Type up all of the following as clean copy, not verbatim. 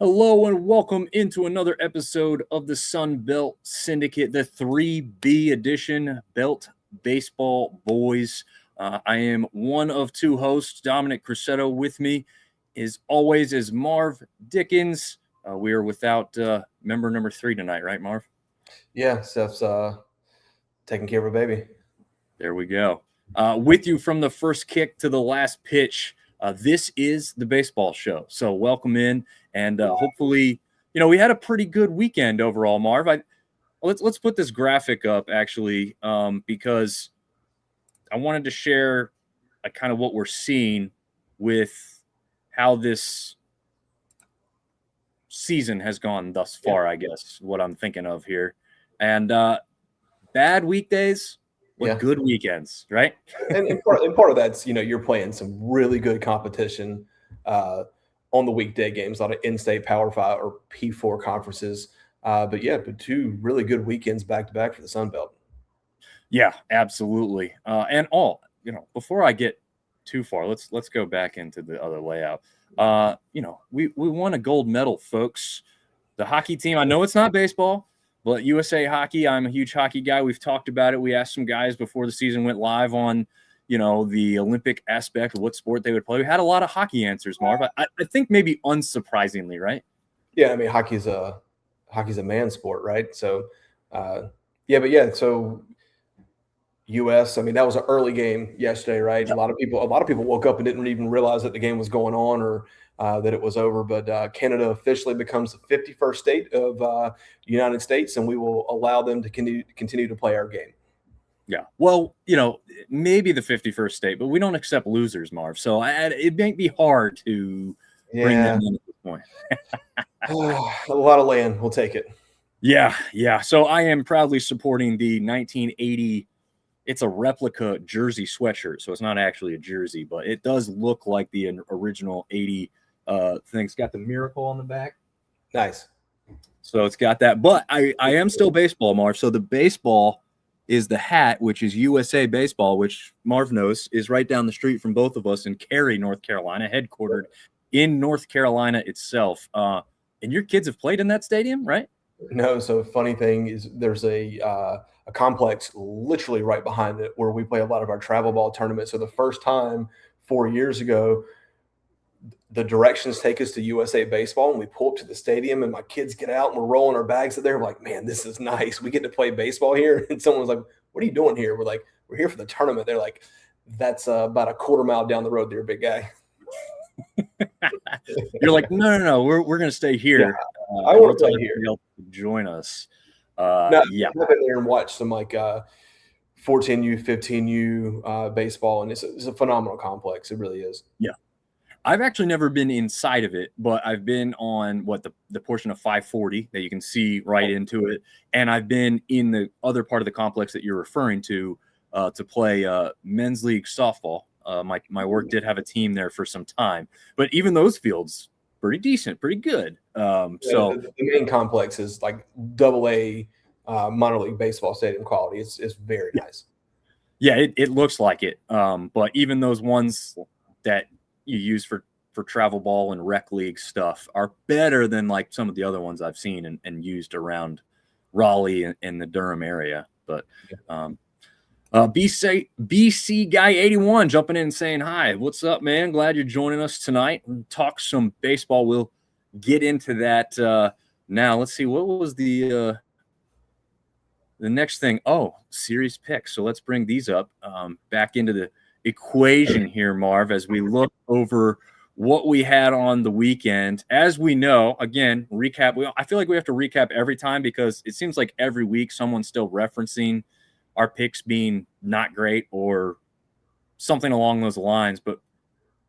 Hello and welcome into another episode of the Sun Belt Syndicate, the 3B edition, Belt Baseball Boys. I am one of two hosts, Dominic Crusetto. With me, as always, is Marv Dickens. We are without member number 3 tonight, right, Marv? Yeah, Steph's taking care of a baby. There we go. With you from the first kick to the last pitch, this is the baseball show. So welcome in, and hopefully, we had a pretty good weekend overall, Marv. Let's put this graphic up actually, because I wanted to share kind of what we're seeing with how this season has gone thus far. I guess what I'm thinking of here, and bad weekdays. What good weekends, right? and part of that's, you're playing some really good competition on the weekday games, a lot of in-state Power 5 or P4 conferences. But two really good weekends back-to-back for the Sun Belt. Yeah, absolutely. And before I get too far, let's go back into the other layout. We won a gold medal, folks. The hockey team, I know it's not baseball, but USA Hockey, I'm a huge hockey guy. We've talked about it. We asked some guys before the season went live on, the Olympic aspect of what sport they would play. We had a lot of hockey answers, Marv. I think maybe unsurprisingly, right? Yeah, I mean, hockey's a man sport, right? So, so U.S. I mean, that was an early game yesterday, right? Yeah. A lot of people woke up and didn't even realize that the game was going on or that it was over. But Canada officially becomes the 51st state of the United States, and we will allow them to continue to play our game. Yeah. Well, maybe the 51st state, but we don't accept losers, Marv. So it may be hard to bring them in at this point. A lot of land. We'll take it. Yeah. So I am proudly supporting the 1980. It's a replica jersey sweatshirt, so it's not actually a jersey, but it does look like the original 80 thing. It's got the miracle on the back. Nice. So it's got that. But I am still baseball, Marv. So the baseball is the hat, which is USA Baseball, which Marv knows is right down the street from both of us in Cary, North Carolina, headquartered in North Carolina itself. And your kids have played in that stadium, right? No. So funny thing is there's a complex literally right behind it where we play a lot of our travel ball tournaments. So the first time 4 years ago, the directions take us to USA Baseball, and we pull up to the stadium, and my kids get out, and we're rolling our bags up there. We're like, man, this is nice. We get to play baseball here. And someone's like, what are you doing here? We're like, we're here for the tournament. They're like, that's about a quarter mile down the road there, big guy. You're like, no, we're going to stay here. Yeah, I want to play here. Join us. I've been there and watched some 14U, 15U baseball, and it's a phenomenal complex. It really is. Yeah. I've actually never been inside of it, but I've been on the portion of 540 that you can see right into it. And I've been in the other part of the complex that you're referring to play men's league softball. My work did have a team there for some time, but even those fields, pretty decent, pretty good. So the main complex is like AA minor league baseball stadium quality. It's very nice. Yeah, it looks like it. But even those ones that you use for travel ball and rec league stuff are better than like some of the other ones I've seen and used around Raleigh and the Durham area. But BC Guy 81 jumping in and saying hi. What's up, man? Glad you're joining us tonight. We'll talk some baseball. We'll get into that now. Let's see. What was the next thing? Oh, series picks. So let's bring these up back into the equation here, Marv, as we look over what we had on the weekend. As we know, again, recap. I feel like we have to recap every time because it seems like every week someone's still referencing our picks being not great or something along those lines. But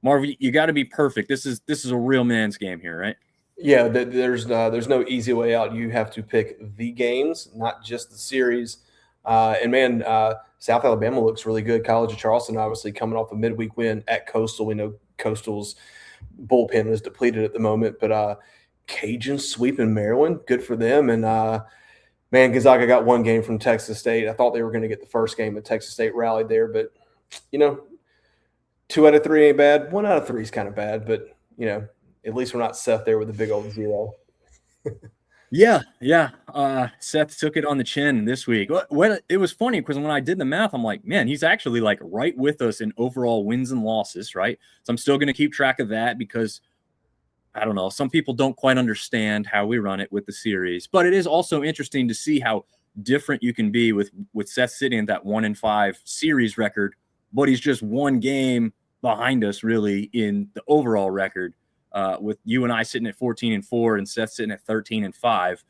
Marv, you got to be perfect. This is a real man's game here, right? Yeah, there's no easy way out. You have to pick the games, not just the series. South Alabama looks really good. College of Charleston, obviously, coming off a midweek win at Coastal. We know Coastal's bullpen is depleted at the moment, but Cajuns sweeping Maryland, good for them. And Gonzaga got one game from Texas State. I thought they were going to get the first game, but Texas State rallied there. But 2 out of 3 ain't bad. 1 out of 3 is kind of bad, but At least we're not Seth there with a big old 0. Yeah. Seth took it on the chin this week. It was funny because when I did the math, I'm like, man, he's actually like right with us in overall wins and losses, right? So I'm still going to keep track of that because I don't know. Some people don't quite understand how we run it with the series, but it is also interesting to see how different you can be with Seth sitting at that 1-5 series record, but he's just one game behind us really in the overall record. With you and I sitting at 14-4 and Seth sitting at 13-5,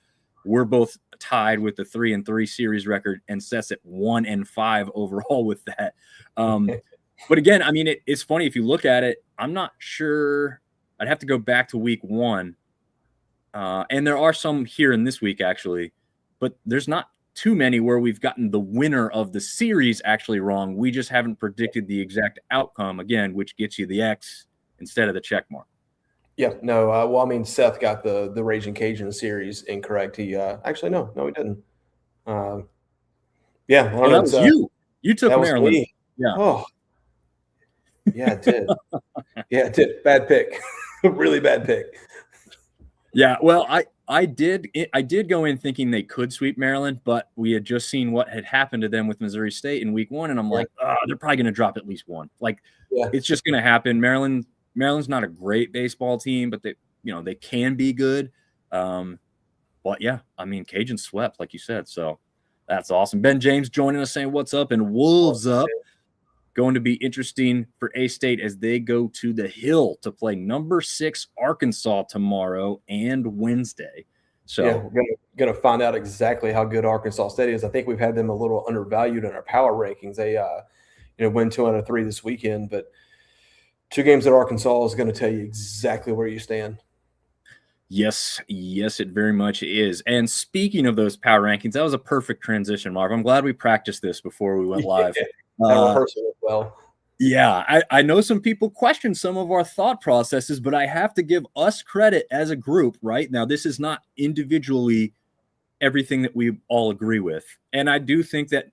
we're both tied with the 3-3 series record, and Seth's at 1-5 overall with that. But again, I mean, it's funny if you look at it. I'm not sure. I'd have to go back to week 1. And there are some here in this week, actually, but there's not too many where we've gotten the winner of the series actually wrong. We just haven't predicted the exact outcome, again, which gets you the X instead of the check mark. Yeah, no. Well, I mean, Seth got the Raging Cajun series incorrect. He actually no, he didn't. Yeah, I don't know. That was you. You took Maryland. Me. Yeah. Oh, yeah, it did. Yeah, it did. Bad pick. Really bad pick. Yeah, well, I did go in thinking they could sweep Maryland, but we had just seen what had happened to them with Missouri State in week 1, and I'm like, oh, they're probably going to drop at least one. Like, it's just going to happen. Maryland's not a great baseball team, but they can be good. But yeah, I mean, Cajun swept, like you said, so that's awesome. Ben James joining us saying what's up and Wolves up. Going to be interesting for A-State as they go to the Hill to play number 6 Arkansas tomorrow and Wednesday. So yeah, we're gonna find out exactly how good Arkansas State is. I think we've had them a little undervalued in our power rankings. They win 2 out of 3 this weekend, but 2 games at Arkansas is going to tell you exactly where you stand. Yes, it very much is. And speaking of those power rankings, that was a perfect transition, Marv. I'm glad we practiced this before we went live. Rehearsal as well. Yeah, I know some people question some of our thought processes, but I have to give us credit as a group, right? Now, this is not individually everything that we all agree with. And I do think that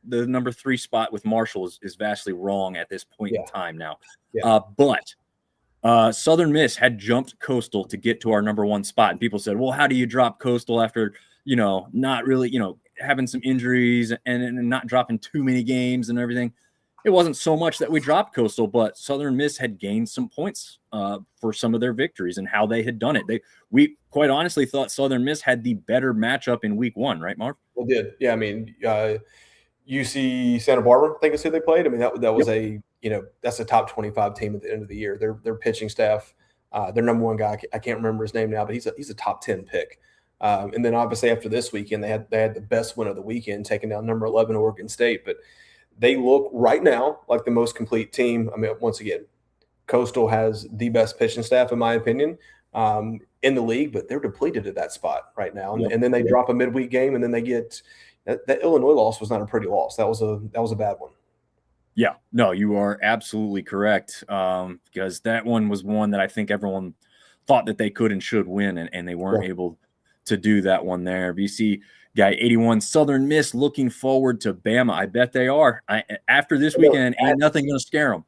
the number 3 spot with Marshall is vastly wrong at this point in time now. Yeah. But Southern Miss had jumped Coastal to get to our number 1 spot. And people said, well, how do you drop Coastal after, not really, having some injuries and not dropping too many games and everything? It wasn't so much that we dropped Coastal, but Southern Miss had gained some points for some of their victories and how they had done it. We quite honestly thought Southern Miss had the better matchup in week 1, right, Marv? Well, did. Yeah, I mean, UC Santa Barbara, I think is who they played. I mean, that was that's a top 25 team at the end of the year. Their pitching staff, their number 1 guy, I can't remember his name now, but he's a top 10 pick. And then obviously after this weekend, they had the best win of the weekend, taking down number 11 Oregon State. But they look right now like the most complete team. I mean, once again, Coastal has the best pitching staff, in my opinion, in the league, but they're depleted at that spot right now. And then they drop a midweek game, and then they get that Illinois loss was not a pretty loss. That was a bad one. Yeah, no, you are absolutely correct. Because that one was one that I think everyone thought that they could and should win, and they weren't able to do that one there. BC guy 81 Southern Miss looking forward to Bama. I bet they are. After this weekend, ain't nothing going to scare them.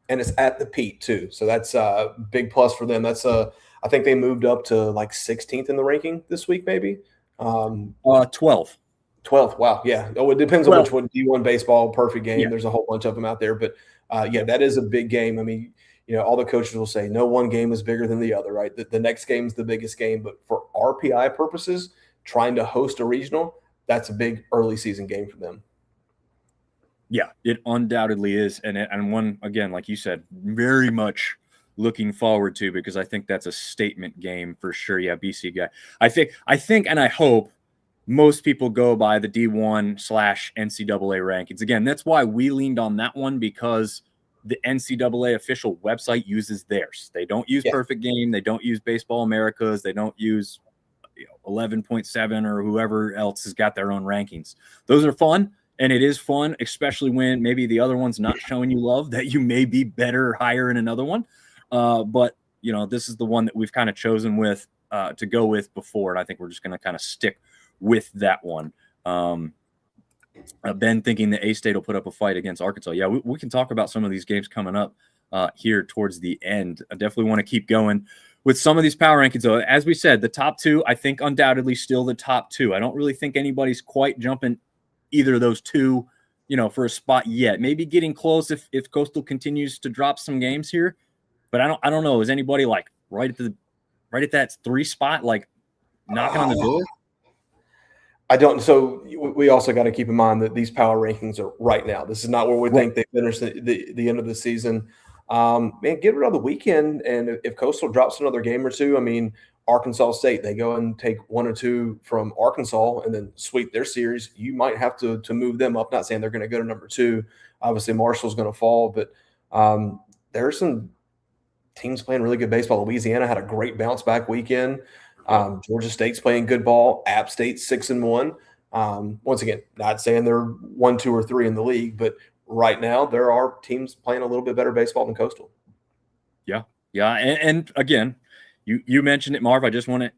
And it's at the Pete too, so that's a big plus for them. That's I think they moved up to like 16th in the ranking this week, maybe. 12th. 12th. Wow. Yeah. Oh, it depends on which one. D1 baseball, perfect game. Yeah. There's a whole bunch of them out there, but that is a big game. I mean, all the coaches will say no one game is bigger than the other, right? The next game is the biggest game, but for RPI purposes, trying to host a regional, that's a big early season game for them. Yeah, it undoubtedly is. And one, again, like you said, very much looking forward to, because I think that's a statement game for sure. Yeah, BC guy. I think, and I hope most people go by the D1/NCAA rankings. Again, that's why we leaned on that one, because the NCAA official website uses theirs. They don't use Perfect Game. They don't use Baseball Americas. They don't use 11.7 or whoever else has got their own rankings. Those are fun. And it is fun, especially when maybe the other one's not showing you love, that you may be better or higher in another one. But, this is the one that we've kind of chosen with to go with before. And I think we're just going to kind of stick with that one. Ben thinking that A-State will put up a fight against Arkansas. Yeah, we can talk about some of these games coming up here towards the end. I definitely want to keep going with some of these power rankings, though, as we said, the top two, I think undoubtedly still the top two. I don't really think anybody's quite jumping either of those two, for a spot yet. Maybe getting close if Coastal continues to drop some games here, but I don't know. Is anybody like right at that 3 spot, like knocking on the door? I don't. So we also got to keep in mind that these power rankings are right now. This is not where we think they finish the end of the season. Man, get rid of the weekend, and if Coastal drops another game or two, I mean, Arkansas State, they go and take 1 or 2 from Arkansas and then sweep their series. You might have to move them up. Not saying they're going to go to number 2. Obviously, Marshall's going to fall, but there are some teams playing really good baseball. Louisiana had a great bounce back weekend. Georgia State's playing good ball. App State's 6-1. Once again, not saying they're 1, 2, or 3 in the league, but right now there are teams playing a little bit better baseball than Coastal. Yeah. And again, you mentioned it, Marv. I just want to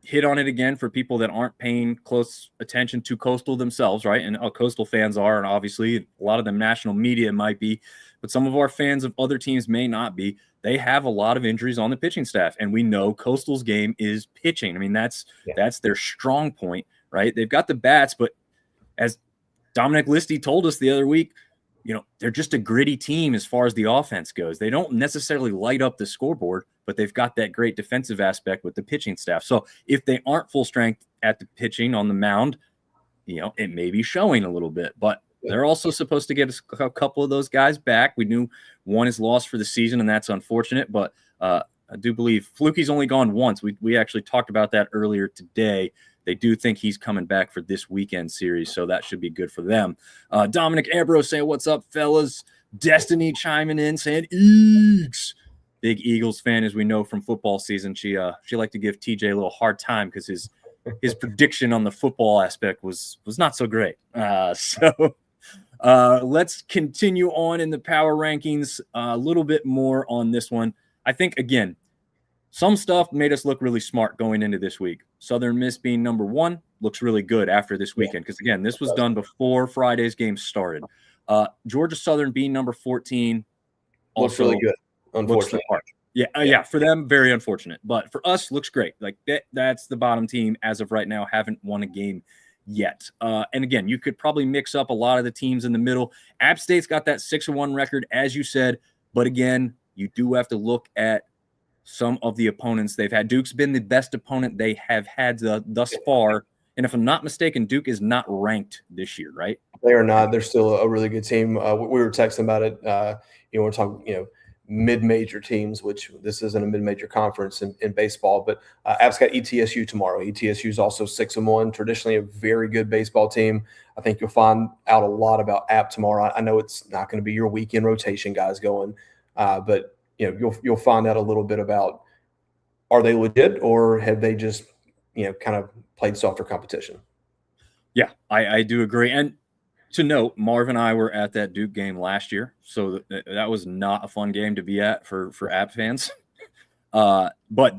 hit on it again for people that aren't paying close attention to Coastal themselves, right? And Coastal fans are, and obviously a lot of them national media might be, but some of our fans of other teams may not be. They have a lot of injuries on the pitching staff, and we know Coastal's game is pitching. I mean, that's their strong point, right? They've got the bats, but as Dominic Listy told us the other week, they're just a gritty team as far as the offense goes. They don't necessarily light up the scoreboard, but they've got that great defensive aspect with the pitching staff. So if they aren't full strength at the pitching on the mound, it may be showing a little bit, but they're also supposed to get a couple of those guys back. We knew one is lost for the season, and that's unfortunate, but I do believe Fluky's only gone once. We actually talked about that earlier today. They do think he's coming back for this weekend series, so that should be good for them. Dominic Ambrose saying, "What's up, fellas?" Destiny chiming in saying, "Eagles." Big Eagles fan, as we know from football season. She liked to give TJ a little hard time because his prediction on the football aspect was not so great. So let's continue on in the power rankings. A little bit more on this one. I think, again, some stuff made us look really smart going into this week. Southern Miss being number 1 looks really good after this weekend because, again, this was done before Friday's game started. Georgia Southern being number 14 looks really good, unfortunately. Yeah, for them, very unfortunate. But for us, looks great. Like that's the bottom team as of right now, haven't won a game yet. And again, you could probably mix up a lot of the teams in the middle. App State's got that 6-1 record, as you said. But again, you do have to look at some of the opponents they've had. Duke's been the best opponent they have had thus far. And if I'm not mistaken, Duke is not ranked this year, right? They are not. They're still a really good team. We were texting about it. We're talking, mid-major teams, which this isn't a mid-major conference in baseball, but App's got ETSU tomorrow. ETSU is also 6-1, traditionally a very good baseball team. I think you'll find out a lot about App tomorrow. I know it's not going to be your weekend rotation guys going, but you'll find out a little bit about, are they legit or have they just kind of played softer competition? Yeah, I do agree. And to note, Marv and I were at that Duke game last year, so that was not a fun game to be at for App fans. But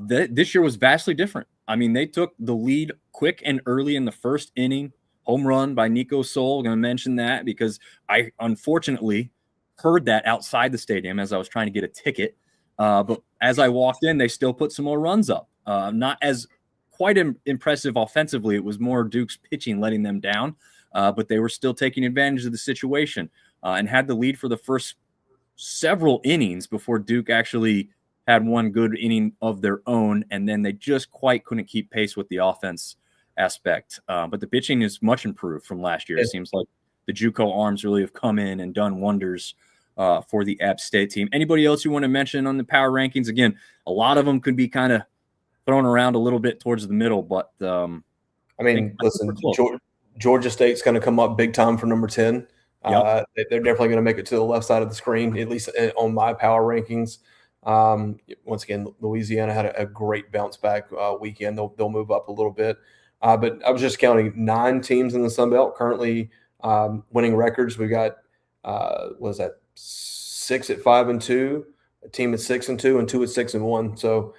this year was vastly different. I mean, they took the lead quick and early in the first inning. Home run by Nico Soul. I'm going to mention that because I unfortunately heard that outside the stadium as I was trying to get a ticket. But as I walked in, they still put some more runs up. Not as quite impressive offensively. It was more Duke's pitching letting them down. But they were still taking advantage of the situation and had the lead for the first several innings before Duke actually had one good inning of their own. And then they just quite couldn't keep pace with the offense aspect. But the pitching is much improved from last year. It seems like the JUCO arms really have come in and done wonders for the App State team. Anybody else you want to mention on the power rankings? Again, a lot of them could be kind of thrown around a little bit towards the middle, but listen, Georgia State's going to come up big time for number 10. Yep. They're definitely going to make it to the left side of the screen, at least on my power rankings. Once again, Louisiana had a great bounce back weekend. They'll move up a little bit. But I was just counting 9 teams in the Sun Belt currently winning records. We got, 6 at 5-2, a team at 6-2, and 2 at 6-1. So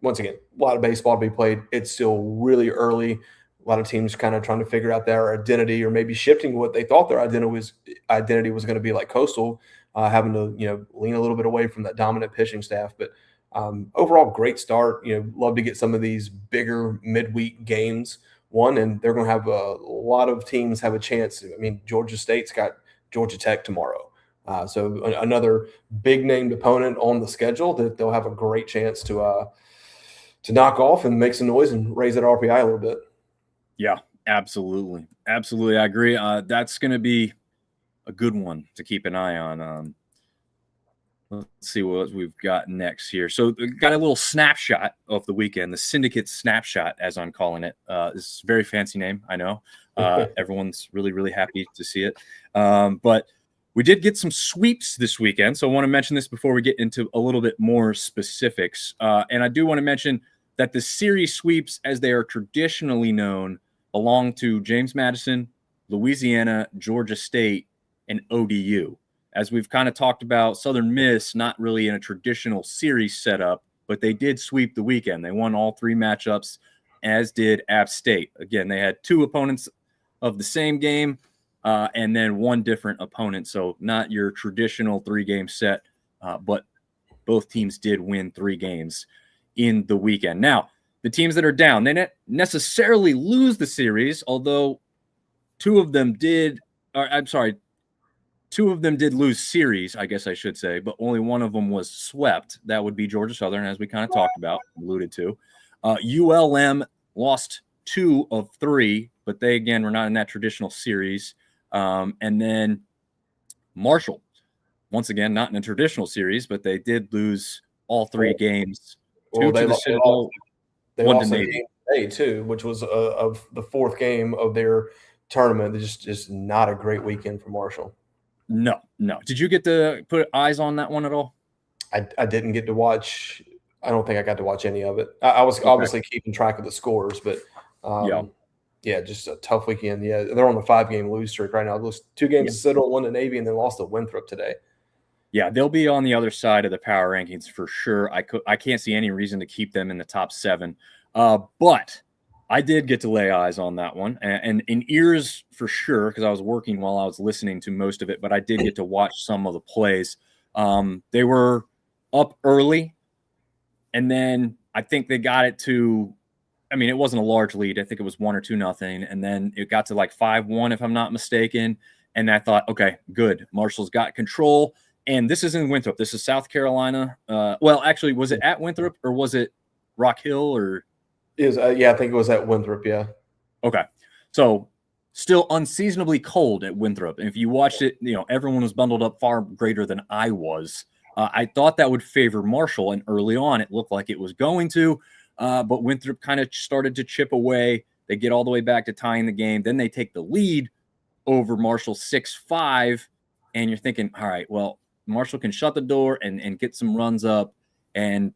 once again, a lot of baseball to be played. It's still really early. A lot of teams kind of trying to figure out their identity, or maybe shifting what they thought their identity was going to be, like Coastal, having to lean a little bit away from that dominant pitching staff. But Overall, great start. Love to get some of these bigger midweek games won, and they're going to have a lot of teams have a chance. I mean, Georgia State's got Georgia Tech tomorrow. So another big named opponent on the schedule that they'll have a great chance to knock off and make some noise and raise that RPI a little bit. Yeah, absolutely. Absolutely. I agree. That's going to be a good one to keep an eye on. Let's see what we've got next here. So we got a little snapshot of the weekend, the Syndicate Snapshot, as I'm calling it. This is a very fancy name, I know. Everyone's really, really happy to see it. But we did get some sweeps this weekend, so I want to mention this before we get into a little bit more specifics. And I do want to mention that the series sweeps, as they are traditionally known, belong to James Madison, Louisiana, Georgia State, and ODU. As we've kind of talked about, Southern Miss, not really in a traditional series setup, but they did sweep the weekend. They won all 3 matchups, as did App State. Again, they had 2 opponents of the same game, and then 1 different opponent. So not your traditional 3-game set, but both teams did win 3 games in the weekend. Now, the teams that are down, they didn't necessarily lose the series, although 2 of them did lose series, I guess I should say, but only one of them was swept. That would be Georgia Southern, as we kind of talked about, alluded to. ULM lost 2 of 3, but they, again, were not in that traditional series. And then Marshall, once again, not in a traditional series, but they did lose all 3 games. 2 to the Citadel, 1 to Navy. Game today too, which was of the 4th game of their tournament. Just not a great weekend for Marshall. No. Did you get to put eyes on that one at all? I didn't get to watch. I don't think I got to watch any of it. I was obviously keeping track of the scores, but yeah, just a tough weekend. Yeah, they're on the 5-game lose streak right now. Those 2 games to Citadel, 1 to Navy, and then lost to Winthrop today. Yeah, they'll be on the other side of the power rankings for sure. I can't see any reason to keep them in the top 7. But I did get to lay eyes on that one, and in ears for sure, because I was working while I was listening to most of it, but I did get to watch some of the plays. They were up early, and then I think they got it to, I mean, it wasn't a large lead. I think it was 1 or 2-0, and then it got to like 5-1, if I'm not mistaken. And I thought, okay, good. Marshall's got control. And this is in Winthrop. This is South Carolina. Well, actually, was it at Winthrop or was it Rock Hill or? Yeah, I think it was at Winthrop, yeah. Okay. So still unseasonably cold at Winthrop. And if you watched it, everyone was bundled up far greater than I was. I thought that would favor Marshall, and early on it looked like it was going to, but Winthrop kind of started to chip away. They get all the way back to tying the game. Then they take the lead over Marshall 6-5, and you're thinking, all right, well, Marshall can shut the door and get some runs up, and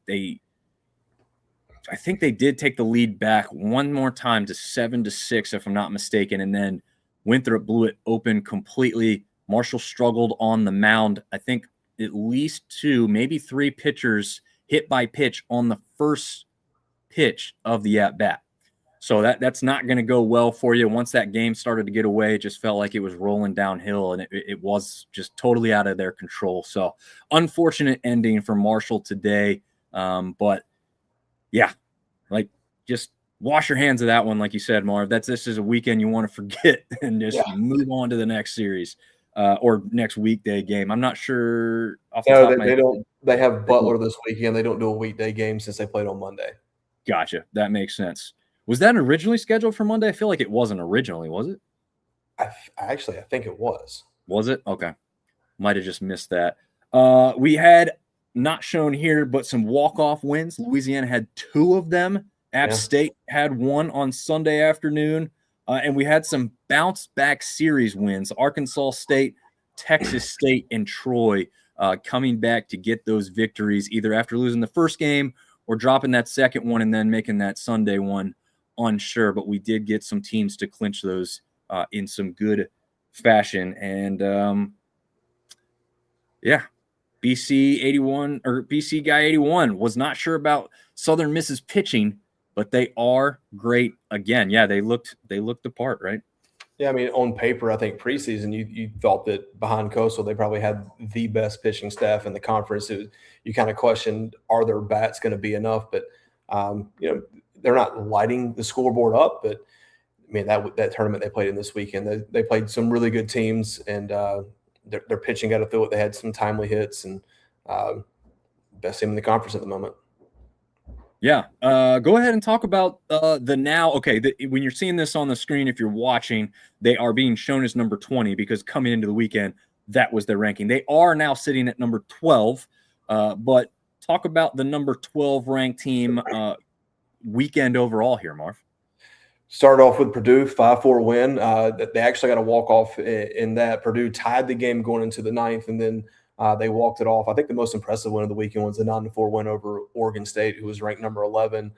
I think they did take the lead back one more time to 7-6, if I'm not mistaken, and then Winthrop blew it open completely. Marshall struggled on the mound. I think at least 2, maybe 3 pitchers hit by pitch on the first pitch of the at-bat. So that's not going to go well for you. Once that game started to get away, it just felt like it was rolling downhill, and it was just totally out of their control. So unfortunate ending for Marshall today. But yeah, like just wash your hands of that one. Like you said, Marv, this is a weekend you want to forget and just move on to the next series or next weekday game. I'm not sure. They don't. They have Butler this weekend. They don't do a weekday game since they played on Monday. Gotcha. That makes sense. Was that originally scheduled for Monday? I feel like it wasn't originally, was it? I think it was. Was it? Okay. Might have just missed that. We had, not shown here, but some walk-off wins. Louisiana had 2 of them. App State had 1 on Sunday afternoon. And we had some bounce-back series wins. Arkansas State, Texas State, and Troy coming back to get those victories, either after losing the first game or dropping that second one and then making that Sunday one unsure. But we did get some teams to clinch those in some good fashion. And BC Guy 81 was not sure about Southern Miss's pitching, but they are great again. Yeah, they looked the part, right? Yeah, I mean, on paper, I think preseason you thought that behind Coastal they probably had the best pitching staff in the conference. You kind of questioned, are their bats going to be enough? But they're not lighting the scoreboard up. But I mean, that tournament they played in this weekend, they played some really good teams, and their pitching got to through it. They had some timely hits, and best team in the conference at the moment. Yeah. Go ahead and talk about the now. Okay, when you're seeing this on the screen, if you're watching, they are being shown as number 20 because coming into the weekend, that was their ranking. They are now sitting at number 12. But talk about the number 12 ranked team weekend overall here, Marv. Started off with Purdue, 5-4 win. They actually got a walk-off in that. Purdue tied the game going into the ninth, and then they walked it off. I think the most impressive win of the weekend was the 9-4 win over Oregon State, who was ranked number 11.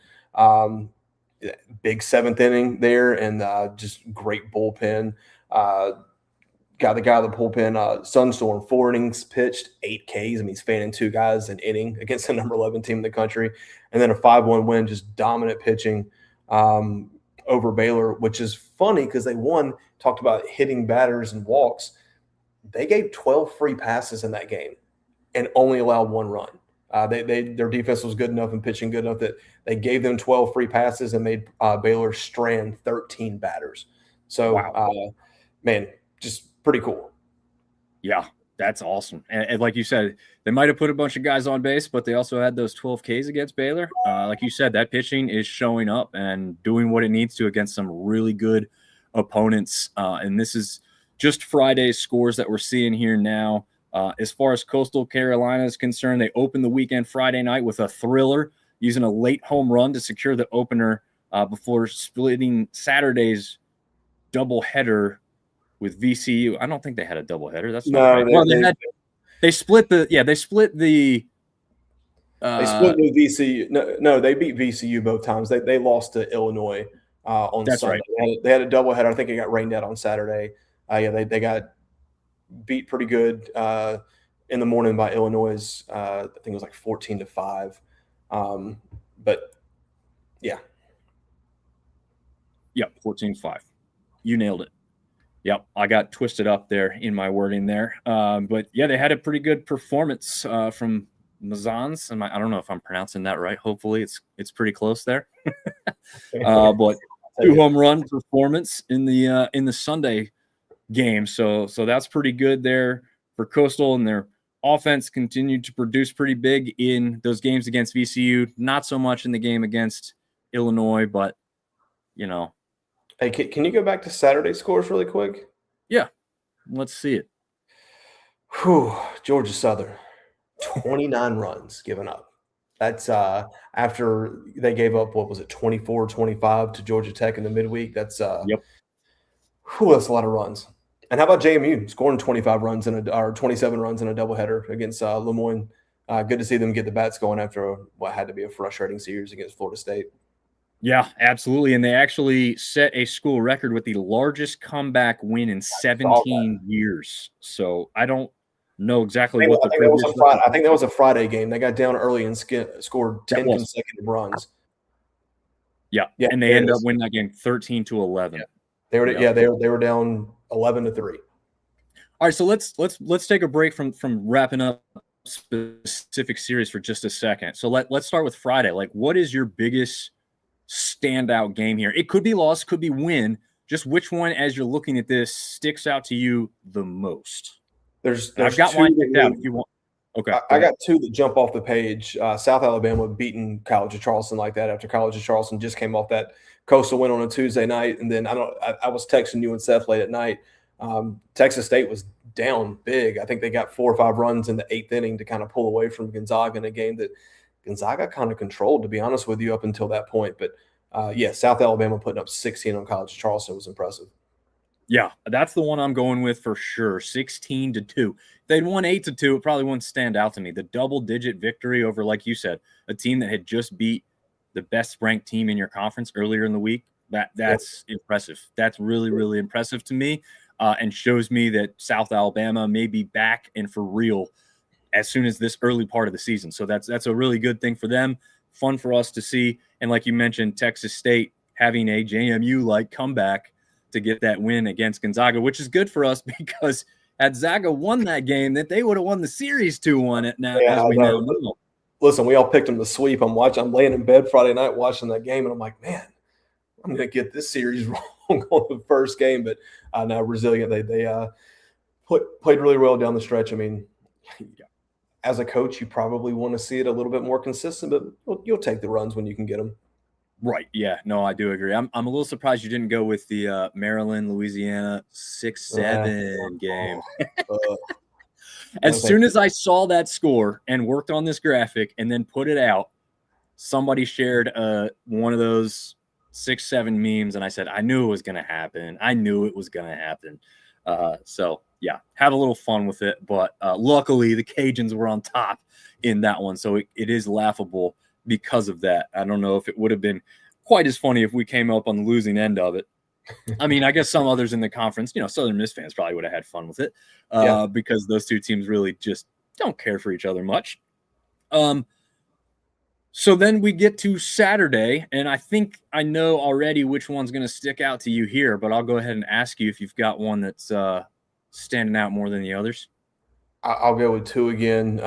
Big seventh inning there, and just great bullpen. Got the guy of the bullpen, Sunstorm, 4 innings pitched, 8 Ks. I mean, he's fanning 2 guys an inning against the number 11 team in the country. And then a 5-1 win, just dominant pitching over Baylor, which is funny because they talked about hitting batters and walks. They gave 12 free passes in that game and only allowed 1 run. Their defense was good enough and pitching good enough that they gave them 12 free passes and made Baylor strand 13 batters. So, wow. Man, just pretty cool. Yeah, that's awesome. And like you said, they might have put a bunch of guys on base, but they also had those 12 Ks against Baylor. Like you said, that pitching is showing up and doing what it needs to against some really good opponents. And this is just Friday's scores that we're seeing here now. As far as Coastal Carolina is concerned, they opened the weekend Friday night with a thriller, using a late home run to secure the opener before splitting Saturday's doubleheader with VCU. I don't think they had a doubleheader. That's not right. They split the VCU. No, they beat VCU both times. They lost to Illinois on Sunday. Right. They had a doubleheader. I think it got rained out on Saturday. They got beat pretty good in the morning by Illinois. I think it was like 14-5. But yeah. Yep, 14-5. You nailed it. Yep, I got twisted up there in my wording there. But yeah, they had a pretty good performance from Mazans. I don't know if I'm pronouncing that right. Hopefully it's pretty close there. But 2 home run performance in the Sunday game. So that's pretty good there for Coastal, and their offense continued to produce pretty big in those games against VCU. Not so much in the game against Illinois, but Hey, can you go back to Saturday scores really quick? Yeah, let's see it. Whew, Georgia Southern, 29 runs given up. That's after they gave up, 24-25 to Georgia Tech in the midweek. That's yep. That's a lot of runs. And how about JMU scoring 25 runs or 27 runs in a doubleheader against Lemoyne? Good to see them get the bats going after what had to be a frustrating series against Florida State. Yeah, absolutely. And they actually set a school record with the largest comeback win in 17 years. So I don't know exactly what the previous was. I think that was a Friday game. They got down early and scored 10 consecutive runs. Yeah, and they ended up winning that game 13-11. Yeah. They were down 11-3. All right, so let's take a break from wrapping up specific series for just a second. So let's start with Friday. Like, what is your biggest standout game here? It could be loss, could be win. Just which one, as you're looking at this, sticks out to you the most? There's I've got mine picked out if you want. Okay. I got 2 that jump off the page. South Alabama beating College of Charleston like that after College of Charleston just came off that Coastal win on a Tuesday night. And then I was texting you and Seth late at night. Texas State was down big. I think they got 4 or 5 runs in the 8th inning to kind of pull away from Gonzaga in a game that Gonzaga kind of controlled, to be honest with you, up until that point. But, South Alabama putting up 16 on College of Charleston was impressive. Yeah, that's the one I'm going with for sure, 16-2. If they'd won 8-2, it probably wouldn't stand out to me. The double-digit victory over, like you said, a team that had just beat the best-ranked team in your conference earlier in the week, that's impressive. That's really, really impressive to me, and shows me that South Alabama may be back and for real as soon as this early part of the season. So that's a really good thing for them, fun for us to see. And like you mentioned, Texas State having a JMU-like comeback to get that win against Gonzaga, which is good for us because had Zaga won that game, that they would have won the series 2-1 as we now know. Listen, we all picked them to sweep. I'm laying in bed Friday night watching that game, and I'm like, man, I'm going to get this series wrong on the first game. But now resilient. They played really well down the stretch. I mean, as a coach, you probably want to see it a little bit more consistent, but you'll take the runs when you can get them. Right. Yeah. No, I do agree. I'm a little surprised you didn't go with the Maryland, Louisiana 6-7 game. As soon as I saw that score and worked on this graphic and then put it out, somebody shared one of those 6-7 memes, and I said, I knew it was going to happen. So, yeah, have a little fun with it. But luckily, the Cajuns were on top in that one, so it is laughable because of that. I don't know if it would have been quite as funny if we came up on the losing end of it. I mean, I guess some others in the conference, Southern Miss fans probably would have had fun with it because those two teams really just don't care for each other much. So then we get to Saturday, and I think I know already which one's going to stick out to you here, but I'll go ahead and ask you if you've got one that's standing out more than the others. I'll go with 2 again.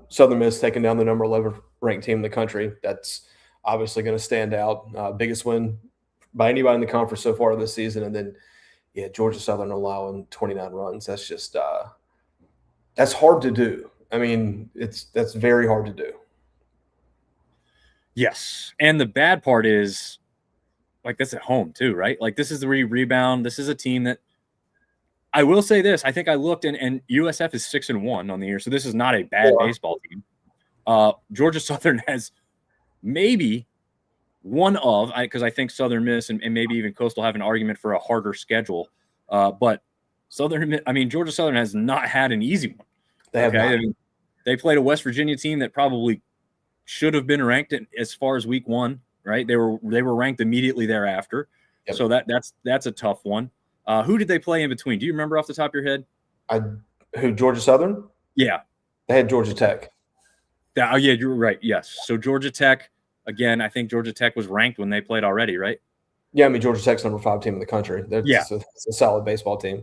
Southern Miss taking down the number 11 ranked team in the country. That's obviously going to stand out. Biggest win by anybody in the conference so far this season. And then, Georgia Southern allowing 29 runs. That's just that's hard to do. I mean, that's very hard to do. Yes. And the bad part is, that's at home too, right? This is the rebound. This is a team that I will say this. I think I looked and USF is 6-1 on the year. So this is not a bad baseball team. Georgia Southern has maybe one of, because I think Southern Miss and maybe even Coastal have an argument for a harder schedule. But Georgia Southern has not had an easy one. They played a West Virginia team that probably should have been ranked as far as week 1, right? They were ranked immediately thereafter. Yep. So that's a tough one. Who did they play in between? Do you remember off the top of your head? Georgia Southern? Yeah. They had Georgia Tech. Yeah, you're right. Yes. So Georgia Tech, again, I think Georgia Tech was ranked when they played already, right? Yeah, Georgia Tech's number 5 team in the country. It's a solid baseball team.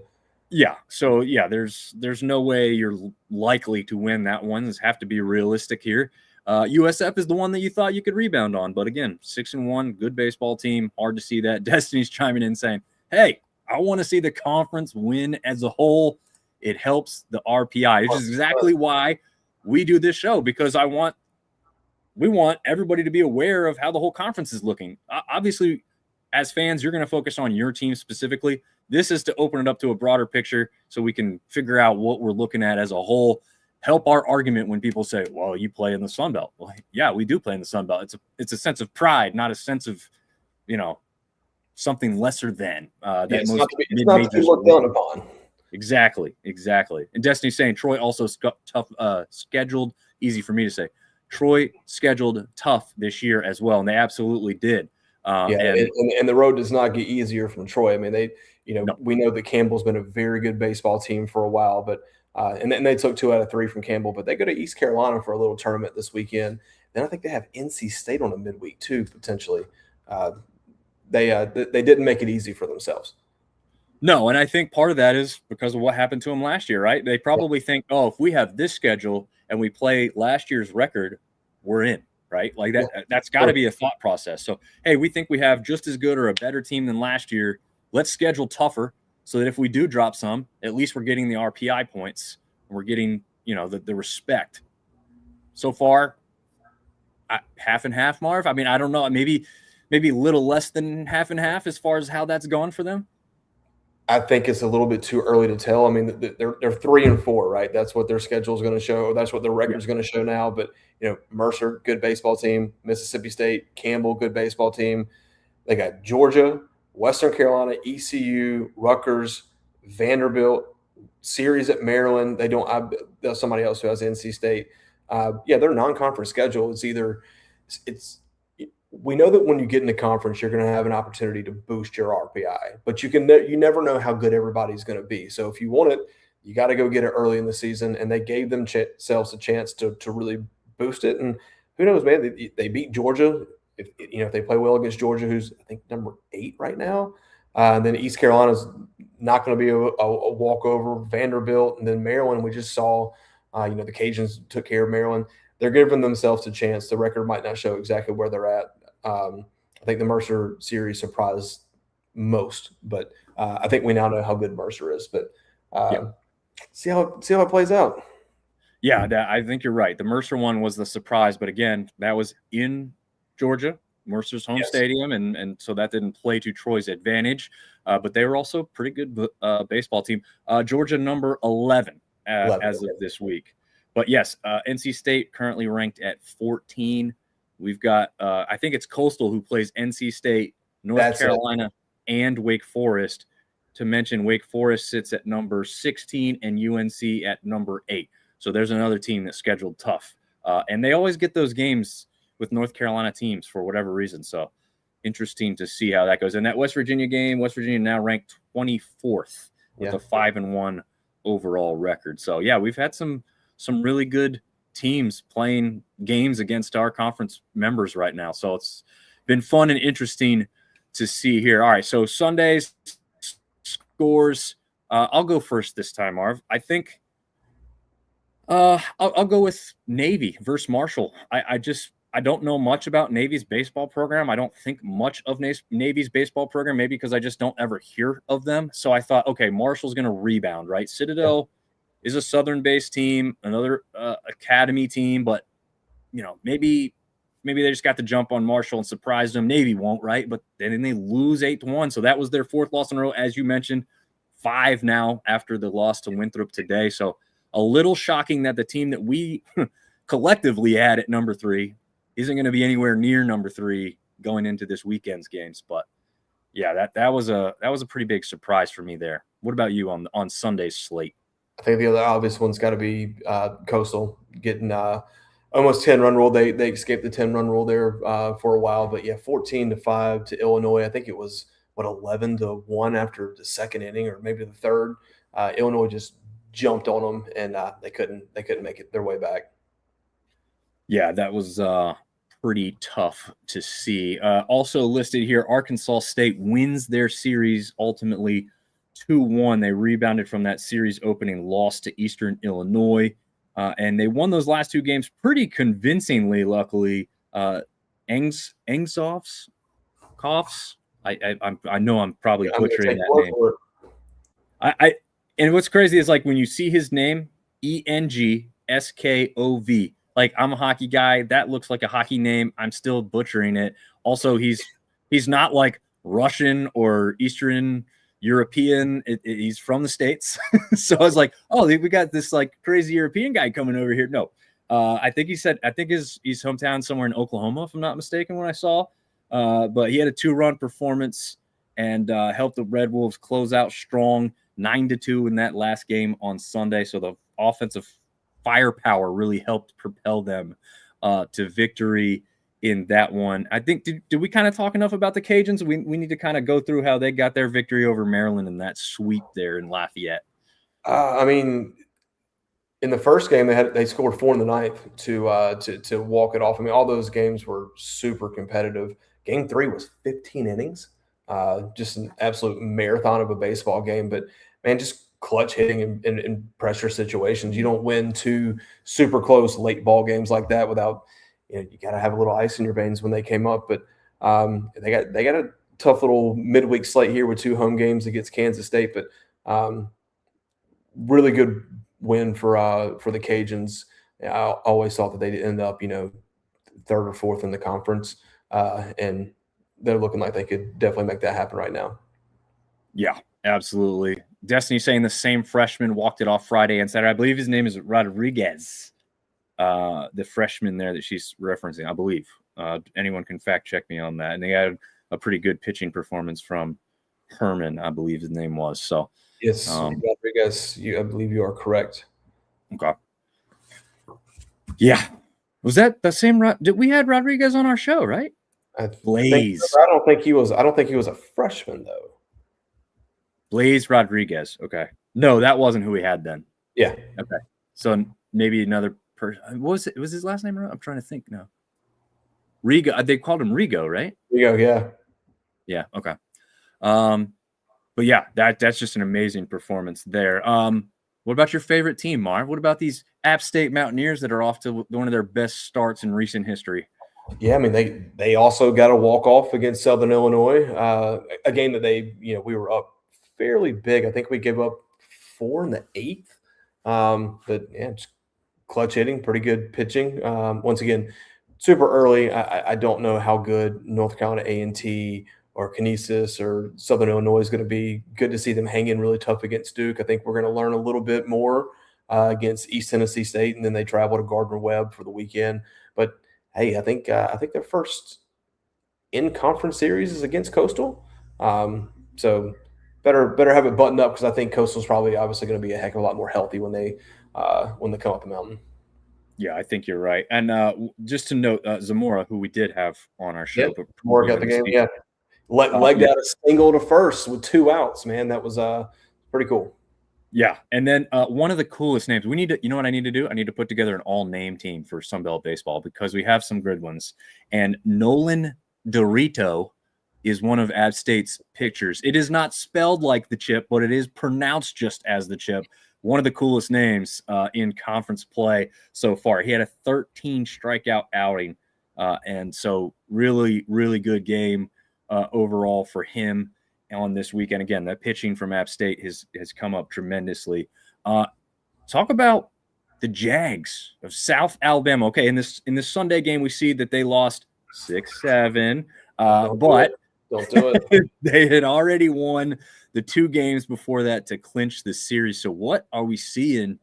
Yeah. So, there's no way you're likely to win that one. This have to be realistic here. USF is the one that you thought you could rebound on. But again, 6-1, good baseball team. Hard to see that. Destiny's chiming in saying, hey, I want to see the conference win as a whole. It helps the RPI, which is exactly why we do this show, because we want everybody to be aware of how the whole conference is looking. Obviously, as fans, you're going to focus on your team specifically. This is to open it up to a broader picture so we can figure out what we're looking at as a whole. Help our argument when people say, well, you play in the Sun Belt. Well, yeah, we do play in the Sun Belt. It's a sense of pride, not a sense of, something lesser than it's not to be looked down upon. Exactly. And Destiny's saying Troy also scheduled, easy for me to say, Troy scheduled tough this year as well, and they absolutely did. And the road does not get easier from Troy. I mean, we know that Campbell's been a very good baseball team for a while, but and then they took 2 out of 3 from Campbell, but they go to East Carolina for a little tournament this weekend. Then I think they have NC State on a midweek too, potentially. They didn't make it easy for themselves. No, and I think part of that is because of what happened to them last year, right? They probably think, if we have this schedule and we play last year's record, we're in, right? That's got to be a thought process. So, hey, we think we have just as good or a better team than last year. Let's schedule tougher so that if we do drop some, at least we're getting the RPI points and we're getting, the respect. So far, half and half, Marv. I mean, I don't know. Maybe a little less than half and half as far as how that's gone for them. I think it's a little bit too early to tell. I mean, they're 3-4, right? That's what their schedule is going to show. That's what their record is going to show now. But Mercer, good baseball team. Mississippi State, Campbell, good baseball team. They got Georgia, Western Carolina, ECU, Rutgers, Vanderbilt, series at Maryland. There's somebody else who has NC State. Their non-conference schedule is we know that when you get into conference, you're going to have an opportunity to boost your RPI, but you never know how good everybody's going to be. So if you want it, you got to go get it early in the season, and they gave themselves a chance to really boost it. And who knows, man? They beat Georgia. If they play well against Georgia, who's I think number 8 right now, Then East Carolina's not going to be a walkover. Vanderbilt, and then Maryland. We just saw, the Cajuns took care of Maryland. They're giving themselves a chance. The record might not show exactly where they're at. I think the Mercer series surprised most, but I think we now know how good Mercer is. But see how it plays out. Yeah, I think you're right. The Mercer one was the surprise, but again, that was in Georgia, Mercer's home stadium, and so that didn't play to Troy's advantage. But they were also a pretty good baseball team. Georgia number 11 as of this week. But yes, NC State currently ranked at 14. We've got, I think it's Coastal who plays NC State, North Carolina, and Wake Forest. To mention, Wake Forest sits at number 16 and UNC at number 8. So there's another team that's scheduled tough. And they always get those games with North Carolina teams for whatever reason. So interesting to see how that goes. And that West Virginia game, West Virginia now ranked 24th with a 5-1 overall record. So, yeah, we've had some really good teams playing games against our conference members right now. So it's been fun and interesting to see here. All right, so Sunday's scores. I'll go first this time, Marv. I think I'll go with Navy versus Marshall. I don't know much about Navy's baseball program. I don't think much of Navy's baseball program, maybe because I just don't ever hear of them. So I thought, okay, Marshall's going to rebound, right? Citadel is a Southern-based team, another academy team, but maybe they just got the jump on Marshall and surprised them. Navy won't, right? But then they lose 8-1. So that was their fourth loss in a row, as you mentioned. 5 now after the loss to Winthrop today. So a little shocking that the team that we collectively had at number 3 isn't going to be anywhere near number 3 going into this weekend's games. But yeah, that was a pretty big surprise for me there. What about you on Sunday's slate? I think the other obvious one's got to be Coastal getting almost 10-run rule. They escaped the 10-run rule there for a while, but yeah, 14-5 to Illinois. I think it was 11-1 after the second inning or maybe the third. Illinois just jumped on them, and they couldn't make it their way back. Yeah, that was pretty tough to see. Also listed here, Arkansas State wins their series ultimately 2-1. They rebounded from that series opening loss to Eastern Illinois, and they won those last 2 games pretty convincingly. Luckily, Engshoffs. I know I'm probably butchering that name. And what's crazy is like when you see his name, Engskov. Like, I'm a hockey guy. That looks like a hockey name. I'm still butchering it. Also, he's not like Russian or Eastern European. He's from the States. So I was like, oh, we got this like crazy European guy coming over here. No, I think his hometown somewhere in Oklahoma, if I'm not mistaken, when I saw. But he had a 2-run performance and helped the Red Wolves close out strong, 9-2 in that last game on Sunday. So the offensive firepower really helped propel them to victory in that one. I think, did we kind of talk enough about the Cajuns? We need to kind of go through how they got their victory over Maryland in that sweep there in Lafayette. I mean, in the first game, they scored 4 in the ninth to walk it off. I mean, all those games were super competitive. Game 3 was 15 innings, just an absolute marathon of a baseball game. But man, just clutch hitting in pressure situations. You don't win 2 super close late ball games like that without you got to have a little ice in your veins when they came up. But they got a tough little midweek slate here with 2 home games against Kansas State. But really good win for the Cajuns. I always thought that they'd end up 3rd or 4th in the conference, and they're looking like they could definitely make that happen right now. Yeah, absolutely. Destiny saying the same freshman walked it off Friday and Saturday. I believe his name is Rodriguez, the freshman there that she's referencing, I believe. Anyone can fact check me on that. And they had a pretty good pitching performance from Herman, I believe his name was. So yes, Rodriguez, I believe you are correct. Okay. Yeah. Was that the same? We had Rodriguez on our show, right? Blaze. I don't think he was a freshman though. Blaze Rodriguez. Okay. No, that wasn't who we had then. Yeah. Okay. So maybe another person. Was his last name? I'm trying to think now. Rigo. They called him Rigo, right? Rigo, yeah. Yeah. Okay. But yeah, that's just an amazing performance there. What about your favorite team, Marv? What about these App State Mountaineers that are off to one of their best starts in recent history? Yeah, I mean they also got a walk off against Southern Illinois, a game that we were up fairly big. I think we gave up 4 in the 8th, but yeah, just clutch hitting, pretty good pitching. Once again, super early. I don't know how good North Carolina A&T or Kinesis or Southern Illinois is going to be. Good to see them hang in really tough against Duke. I think we're going to learn a little bit more against East Tennessee State, and then they travel to Gardner Webb for the weekend. But hey, I think their first in conference series is against Coastal. So better have it buttoned up because I think Coastal's probably obviously going to be a heck of a lot more healthy when they come up the mountain. Yeah, I think you're right. And just to note, Zamora, who we did have on our show, Yep. but More got the game. Yeah, legged out a single to first with 2 outs. Man, that was pretty cool. Yeah, and then one of the coolest names we need to, you know what I need to do? I need to put together an all-name team for Sunbelt baseball because we have some good ones. And Nolan Dorito is one of App State's pitchers. It is not spelled like the chip, but it is pronounced just as the chip. One of the coolest names in conference play so far. He had a 13 strikeout outing, and so really, really good game overall for him on this weekend. Again, that pitching from App State has come up tremendously. Talk about the Jags of South Alabama. Okay, in this Sunday game, we see that they lost 6-7, but don't do it. They had already won the 2 games before that to clinch the series. So what are we seeing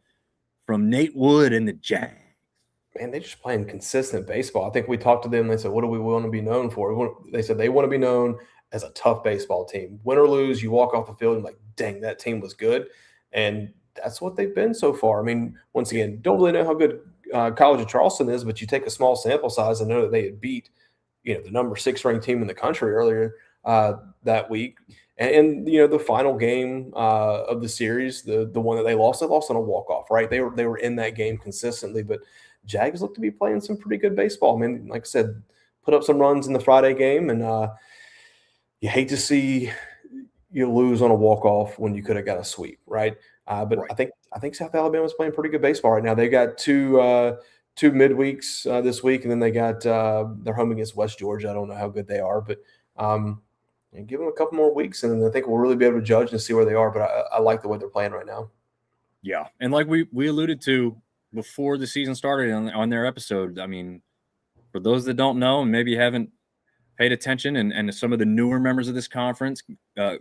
from Nate Wood and the Jags? Man, they're just playing consistent baseball. I think we talked to them. They said, what do we want to be known for? They said they want to be known as a tough baseball team. Win or lose, you walk off the field and like, dang, that team was good. And that's what they've been so far. I mean, once again, don't really know how good College of Charleston is, but you take a small sample size and know that they had beat, the number 6 ranked team in the country earlier that week. And the final game of the series, the one that they lost on a walk-off, right? They were in that game consistently, but Jags look to be playing some pretty good baseball. I mean, like I said, put up some runs in the Friday game, and you hate to see you lose on a walk-off when you could have got a sweep, right? But right. I think South Alabama's playing pretty good baseball right now. They got two midweeks this week, and then they got they're home against West Georgia. I don't know how good they are, but give them a couple more weeks, and I think we'll really be able to judge and see where they are. But I like the way they're playing right now. Yeah, and like we alluded to before the season started on their episode, I mean, for those that don't know and maybe haven't paid attention, and some of the newer members of this conference,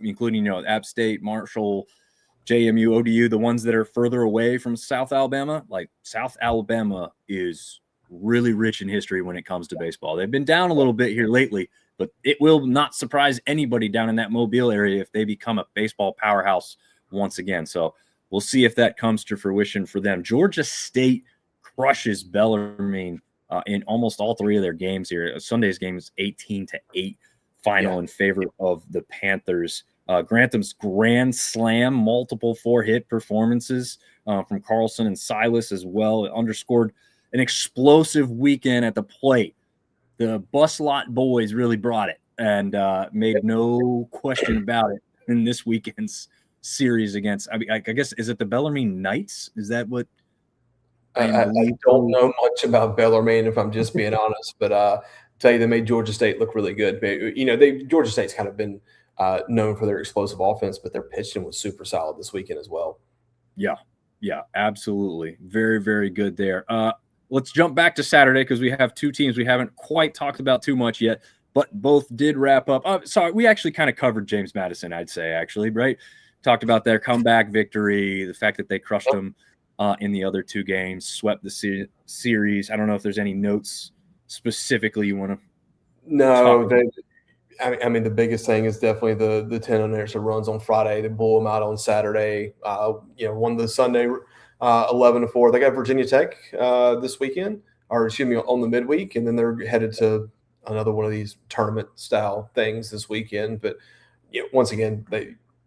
including App State, Marshall, JMU, ODU, the ones that are further away from South Alabama, like South Alabama is really rich in history when it comes to baseball. They've been down a little bit here lately, but it will not surprise anybody down in that Mobile area if they become a baseball powerhouse once again. So we'll see if that comes to fruition for them. Georgia State crushes Bellarmine in almost all 3 of their games here. Sunday's game is 18-8 final in favor of the Panthers. Grantham's grand slam, multiple 4-hit performances from Carlson and Silas as well. It underscored an explosive weekend at the plate. The bus lot boys really brought it and made no question about it in this weekend's series against, I guess, is it the Bellarmine Knights? Is that what? I don't know much about Bellarmine, if I'm just being honest, but tell you they made Georgia State look really good. Georgia State's kind of been known for their explosive offense, but their pitching was super solid this weekend as well. Yeah, absolutely. Very, very good there. Let's jump back to Saturday because we have 2 teams we haven't quite talked about too much yet, but both did wrap up. Sorry, we actually kind of covered James Madison, I'd say, actually, right? Talked about their comeback victory, the fact that they crushed them in the other 2 games, swept the series. I don't know if there's any notes specifically you want to. No, I mean, the biggest thing is definitely the 10 unanswered runs on Friday. They blew them out on Saturday. Won the Sunday 11-4. They got Virginia Tech this weekend, or excuse me, on the midweek, and then they're headed to another one of these tournament style things this weekend. But once again,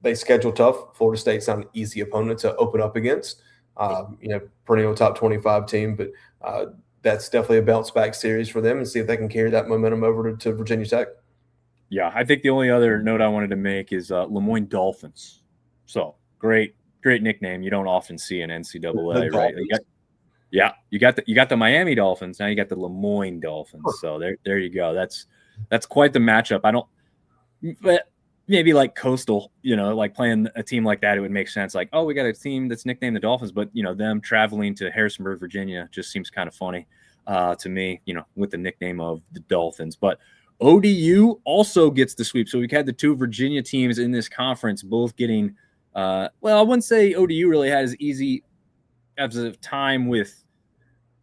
they schedule tough. Florida State's not an easy opponent to open up against. Perennial top 25 team, but that's definitely a bounce back series for them, and see if they can carry that momentum over to Virginia Tech. Yeah, I think the only other note I wanted to make is Lemoyne Dolphins. So great nickname. You don't often see in The NCAA, right? Dolphins. You got the Miami Dolphins. Now you got the Lemoyne Dolphins. So there you go. That's quite the matchup. I don't, but maybe like Coastal, like playing a team like that, it would make sense. Like, oh, we got a team that's nicknamed the Dolphins, but them traveling to Harrisonburg, Virginia, just seems kind of funny to me. With the nickname of the Dolphins, but ODU also gets the sweep. So we've had the two Virginia teams in this conference both getting. Well, I wouldn't say ODU really had as easy as a time with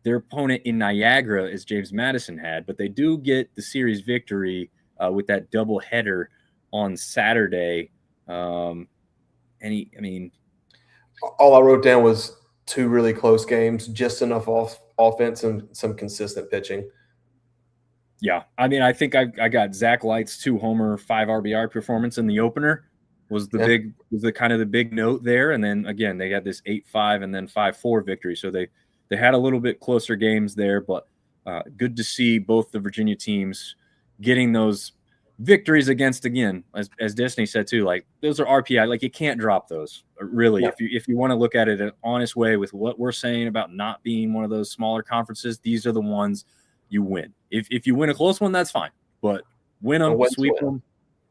their opponent in Niagara as James Madison had, but they do get the series victory with that double header on Saturday. All I wrote down was two really close games, just enough offense and some consistent pitching. Yeah, I think I got Zach Light's 2-homer, 5 RBI performance in the opener was the kind of the big note there, and then again they got this 8-5 and then 5-4 victory, so they had a little bit closer games there, but good to see both the Virginia teams getting those victories against, again, as Destiny said too, like those are RPI, like you can't drop those really. Yeah. If you want to look at it an honest way with what we're saying about not being one of those smaller conferences, these are the ones you win. If you win a close one, that's fine, but win them, sweep them,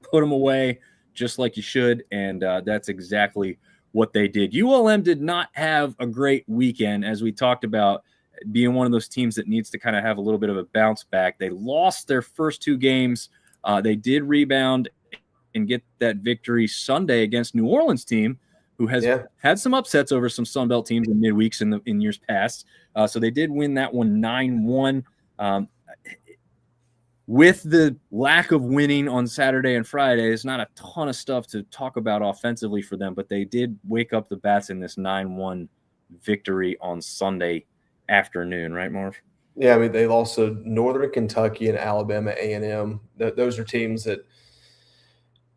put them away just like you should, and that's exactly what they did. ULM did not have a great weekend, as we talked about, being one of those teams that needs to kind of have a little bit of a bounce back. They lost their first 2 games. They did rebound and get that victory Sunday against New Orleans team, who has had some upsets over some Sunbelt teams in midweeks in years past. So they did win that one 9-1. With the lack of winning on Saturday and Friday, it's not a ton of stuff to talk about offensively for them, but they did wake up the bats in this 9-1 victory on Sunday afternoon, right, Marv? Yeah, they lost to Northern Kentucky and Alabama A&M. Those are teams that,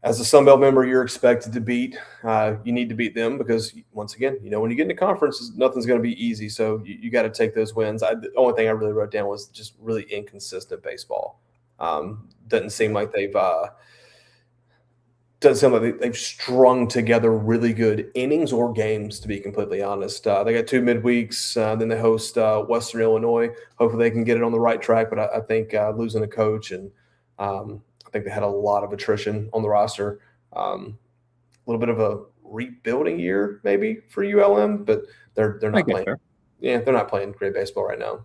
as a Sun Belt member, you're expected to beat. You need to beat them because, once again, when you get into conference, nothing's going to be easy. So you got to take those wins. The only thing I really wrote down was just really inconsistent baseball. Doesn't seem like they've strung together really good innings or games, to be completely honest. They got 2 midweeks, then they host Western Illinois. Hopefully they can get it on the right track, but I think losing a coach and I think they had a lot of attrition on the roster. A little bit of a rebuilding year maybe for ULM, but they're not playing. Fair. Yeah, they're not playing great baseball right now.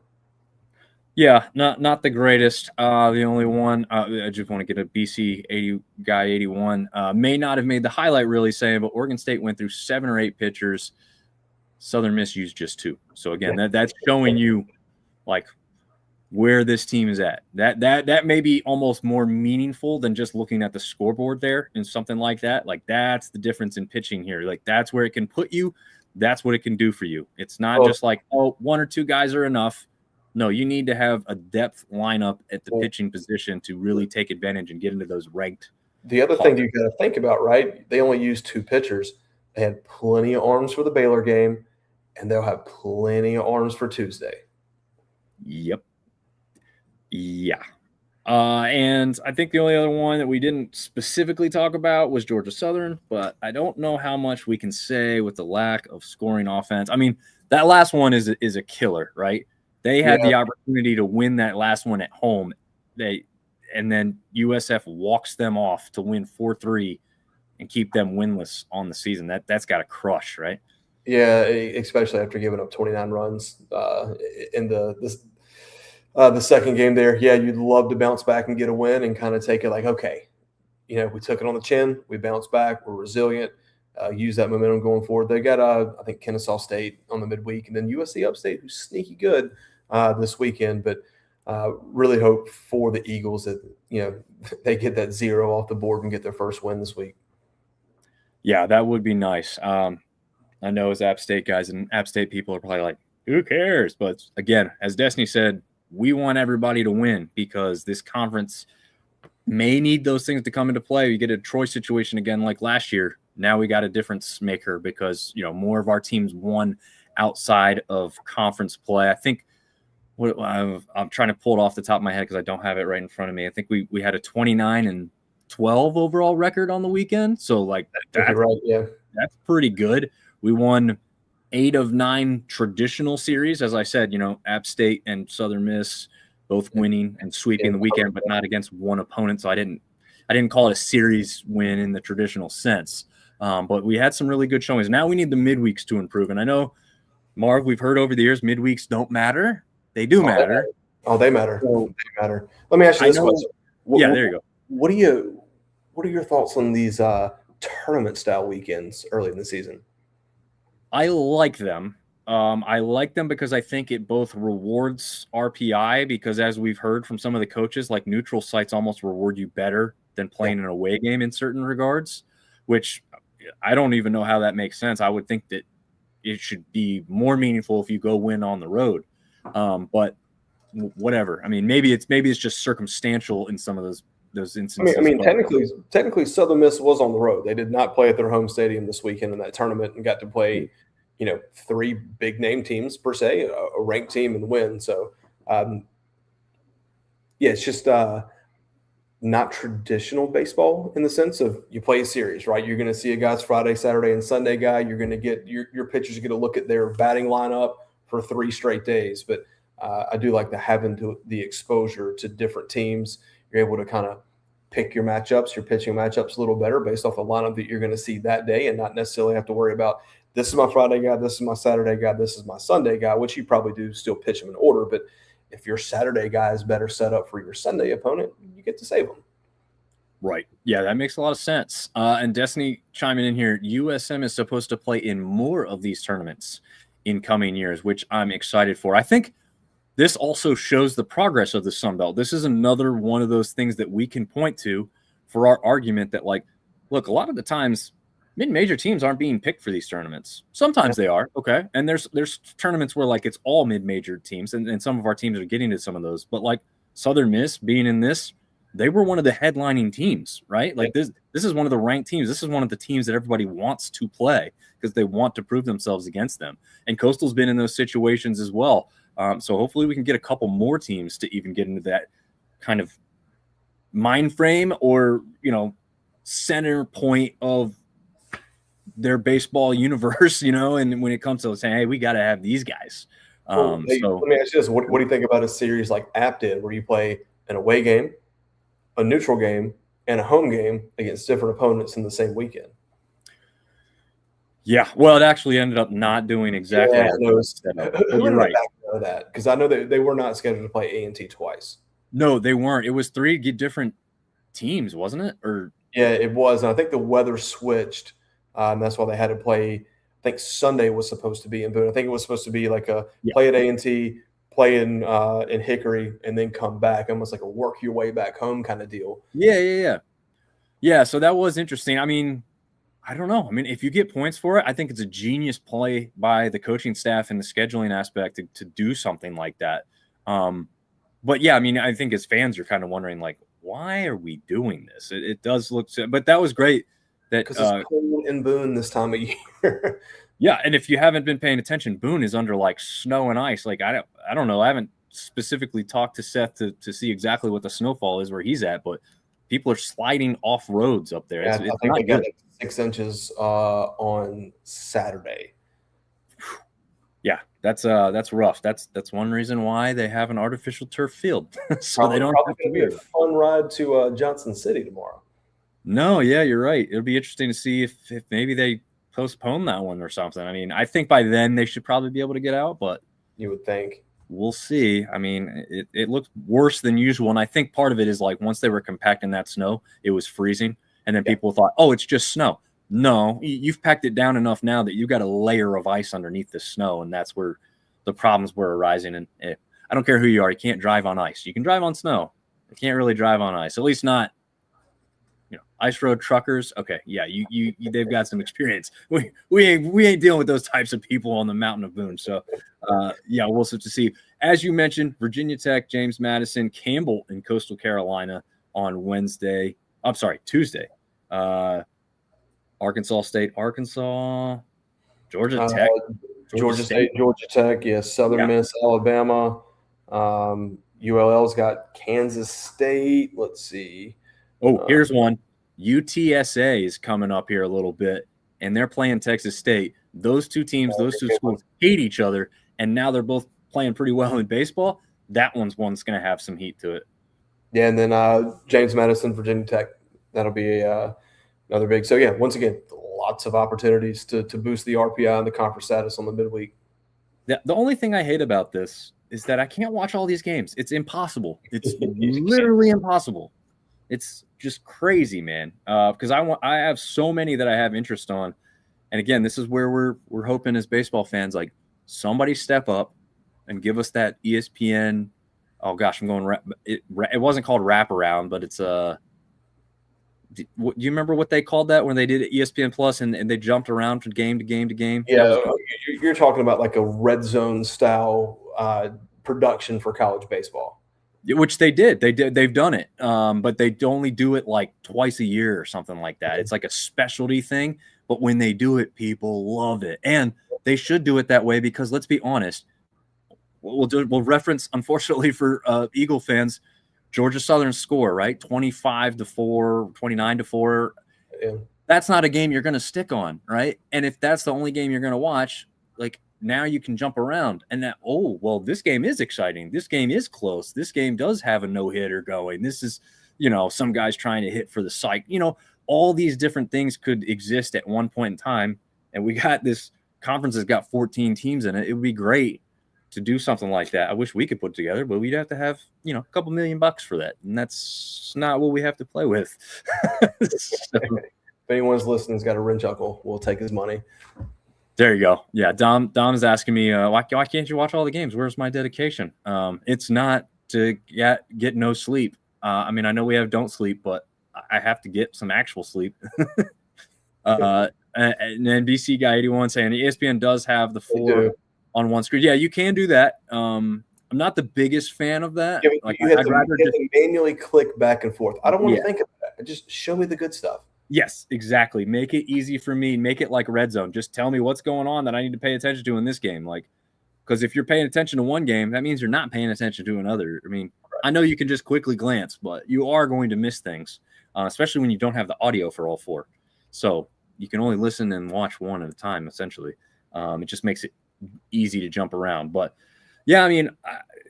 Yeah, not the greatest. The only one I just want to get a BC 81 may not have made the highlight really saying, but Oregon State went through 7 or 8 pitchers. Southern Miss used just 2. So again, that's showing you like where this team is at. That may be almost more meaningful than just looking at the scoreboard there and something like that. Like that's the difference in pitching here. Like that's where it can put you. That's what it can do for you. It's not just like, 1 or 2 guys are enough. No, you need to have a depth lineup at the pitching position to really take advantage and get into those ranked. The other thing you got to think about, right? They only used 2 pitchers. They had plenty of arms for the Baylor game, and they'll have plenty of arms for Tuesday. Yep. Yeah. And I think the only other one that we didn't specifically talk about was Georgia Southern, but I don't know how much we can say with the lack of scoring offense. I mean, that last one is a killer, right? They had the opportunity to win that last one at home. And then USF walks them off to win 4-3 and keep them winless on the season. That's got to crush, right? Yeah, especially after giving up 29 runs in the second game there. Yeah, you'd love to bounce back and get a win and kind of take it like, okay, we took it on the chin. We bounced back. We're resilient. Use that momentum going forward. They got, I think, Kennesaw State on the midweek, and then USC Upstate, who's sneaky good this weekend. But really hope for the Eagles that, they get that 0 off the board and get their first win this week. Yeah, that would be nice. I know as App State guys and App State people are probably like, who cares? But again, as Destiny said, we want everybody to win because this conference may need those things to come into play. You get a Troy situation again like last year. Now we got a difference maker because, more of our teams won outside of conference play. I think I'm trying to pull it off the top of my head because I don't have it right in front of me. I think we had a 29-7 12 overall record on the weekend. So like You're right. Yeah. that's pretty good. We won 8 of 9 traditional series. As I said, App State and Southern Miss both winning and sweeping the weekend, but not against one opponent. So I didn't call it a series win in the traditional sense. But we had some really good showings. Now we need the midweeks to improve. And I know, Marv, we've heard over the years midweeks don't matter. They do matter. They matter. They matter. Let me ask you this question. There you go. What are your thoughts on these tournament style weekends early in the season? I like them. I like them because I think it both rewards RPI, because as we've heard from some of the coaches, like neutral sites almost reward you better than playing an away game in certain regards, which I don't even know how that makes sense. I would think that it should be more meaningful if you go win on the road. But whatever. I mean, maybe it's just circumstantial in some of those instances. I mean, technically, Southern Miss was on the road. They did not play at their home stadium this weekend in that tournament and got to play, 3 big name teams per se, a ranked team and win. So, it's just not traditional baseball in the sense of you play a series, right? You're going to see a guy's Friday, Saturday, and Sunday guy. You're going to get your pitchers get to look at their batting lineup for 3 straight days. But I do like having the exposure to different teams. You're able to kind of pick your matchups, your pitching matchups a little better based off the lineup that you're going to see that day, and not necessarily have to worry about this is my Friday guy, this is my Saturday guy, this is my Sunday guy, which you probably do still pitch them in order. But if your Saturday guy is better set up for your Sunday opponent, you get to save them. Right. Yeah, that makes a lot of sense. And Destiny chiming in here, USM is supposed to play in more of these tournaments in coming years, which I'm excited for. I think this also shows the progress of the Sun Belt. This is another one of those things that we can point to for our argument that, like, look, a lot of the times mid-major teams aren't being picked for these tournaments. Sometimes they are, okay? And there's tournaments where, like, it's all mid-major teams, and some of our teams are getting to some of those. But, like, Southern Miss being in this, they were one of the headlining teams, right? Like, this is one of the ranked teams. This is one of the teams that everybody wants to play because they want to prove themselves against them. And Coastal's been in those situations as well. So hopefully we can get a couple more teams to even get into that kind of mind frame or, center point of their baseball universe, and when it comes to saying, hey, we got to have these guys. Let me ask you this. What do you think about a series like App did where you play an away game, a neutral game, and a home game against different opponents in the same weekend? Yeah, well, it actually ended up not doing exactly as it was set up. You're right. That because I know that they were not scheduled to play A&T twice. No, they weren't. It was 3 different teams, wasn't it? Or yeah, it was. And I think the weather switched. That's why they had to play. I think Sunday was supposed to be in Boone. I think it was supposed to be like a play at A&T, play in Hickory, and then come back, almost like a work your way back home kind of deal. Yeah. So that was interesting. I mean, I don't know. I mean, if you get points for it, I think it's a genius play by the coaching staff and the scheduling aspect to do something like that. But yeah, I mean, I think as fans, you're kind of wondering, like, why are we doing this? It does look, but that was great. Because it's cold in Boone this time of year. Yeah, and if you haven't been paying attention, Boone is under like snow and ice. Like I don't know. I haven't specifically talked to Seth to see exactly what the snowfall is where he's at, but people are sliding off roads up there. Yeah, I think they got like 6 inches on Saturday. Yeah, that's rough. That's one reason why they have an artificial turf field, so probably, they don't have to be a fun ride to Johnson City tomorrow. No, yeah, you're right. It'll be interesting to see if maybe they postpone that one or something. I mean, I think by then they should probably be able to get out, but you would think. We'll see. I mean, it looked worse than usual, and I think part of it is like once they were compacting that snow, it was freezing, and then people thought, oh, it's just snow. No, you've packed it down enough now that you've got a layer of ice underneath the snow, and that's where the problems were arising. And I don't care who you are, you can't drive on ice. You can drive on snow. You can't really drive on ice, at least not ice road truckers. Okay, yeah, you they've got some experience. We ain't dealing with those types of people on the mountain of Boone. So yeah, we'll have to see. As you mentioned, Virginia Tech, James Madison, Campbell in Coastal Carolina on Tuesday. Arkansas State, Arkansas, Georgia Tech. Georgia State, Georgia Tech, yes, Southern Miss, Alabama. ULL's got Kansas State. Let's see. Oh, here's one. UTSA is coming up here a little bit, and they're playing Texas State. Those two teams, those two schools hate each other, and now they're both playing pretty well in baseball. That one's going to have some heat to it. Yeah, and then James Madison, Virginia Tech. That'll be another big. So, yeah, once again, lots of opportunities to boost the RPI and the conference status on the midweek. The only thing I hate about this is that I can't watch all these games. It's impossible. It's literally impossible. It's just crazy, man. Because I have so many that I have interest on, and again, this is where we're hoping as baseball fans, like somebody step up and give us that ESPN. Oh gosh, I'm going. It wasn't called wraparound, but it's do you remember what they called that when they did ESPN Plus and they jumped around from game to game to game? Yeah, you're talking about like a red zone style production for college baseball. Which they did. They've done it, but they only do it like twice a year or something like that. It's like a specialty thing, but when they do it, people love it, and they should do it that way because let's be honest. We'll reference, unfortunately for Eagle fans, Georgia Southern's score, right? 25-4, 29-4. Yeah. That's not a game you're going to stick on, right? And if that's the only game you're going to watch, like now you can jump around and that, oh, well, this game is exciting. This game is close. This game does have a no-hitter going. This is, some guys trying to hit for the psych. All these different things could exist at one point in time. And we got this conference that's got 14 teams in it. It would be great to do something like that. I wish we could put together, but we'd have to have, a couple $1 million for that. And that's not what we have to play with. So, if anyone's listening's got a rich uncle, we'll take his money. There you go. Yeah. Dom's asking me, why can't you watch all the games? Where's my dedication? It's not to get no sleep. I know we have don't sleep, but I have to get some actual sleep. And then BC Guy 81 saying the ESPN does have the 4 on one screen. Yeah, you can do that. I'm not the biggest fan of that. Yeah, I'd rather just manually click back and forth. I don't want to think of that. Just show me the good stuff. Yes, exactly. Make it easy for me. Make it like Red Zone. Just tell me what's going on that I need to pay attention to in this game. Because if you're paying attention to one game, that means you're not paying attention to another. I know you can just quickly glance, but you are going to miss things, especially when you don't have the audio for all 4. So you can only listen and watch one at a time, essentially. It just makes it easy to jump around. But yeah,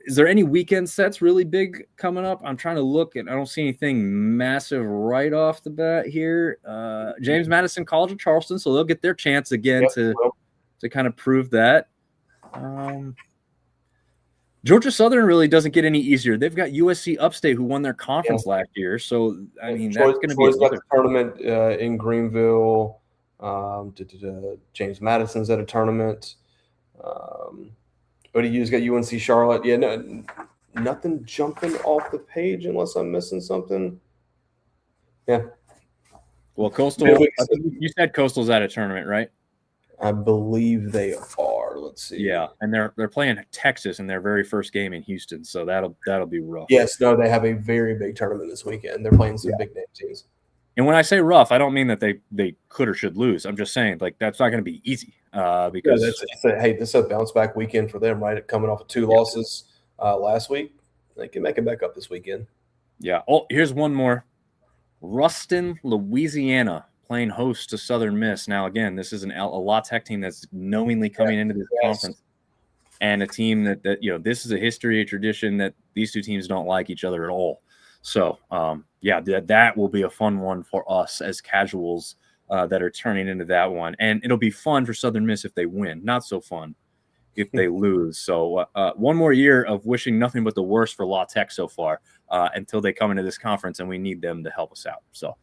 is there any weekend sets really big coming up? I'm trying to look and I don't see anything massive right off the bat here. James Madison College of Charleston, so they'll get their chance again to kind of prove that. Georgia Southern really doesn't get any easier. They've got USC Upstate who won their conference last year. So that's going to be a tournament in Greenville. James Madison's at a tournament. ODU's got UNC Charlotte. Yeah, no, nothing jumping off the page unless I'm missing something. Yeah. Well, Coastal, you said Coastal's at a tournament, right? I believe they are. Let's see. Yeah, and they're playing Texas in their very first game in Houston, so that'll be rough. Yes, no, they have a very big tournament this weekend. They're playing some big name teams. And when I say rough, I don't mean that they could or should lose. I'm just saying that's not going to be easy because this is a bounce back weekend for them, right? Coming off of 2 losses last week, they can make it back up this weekend. Yeah. Oh, here's one more. Ruston, Louisiana, playing host to Southern Miss. Now, again, this is a La Tech team that's knowingly coming into this conference, and a team that this is a history, a tradition that these two teams don't like each other at all. So, that will be a fun one for us as casuals that are turning into that one. And it'll be fun for Southern Miss if they win. Not so fun if they lose. So one more year of wishing nothing but the worst for La Tech so far until they come into this conference, and we need them to help us out. So,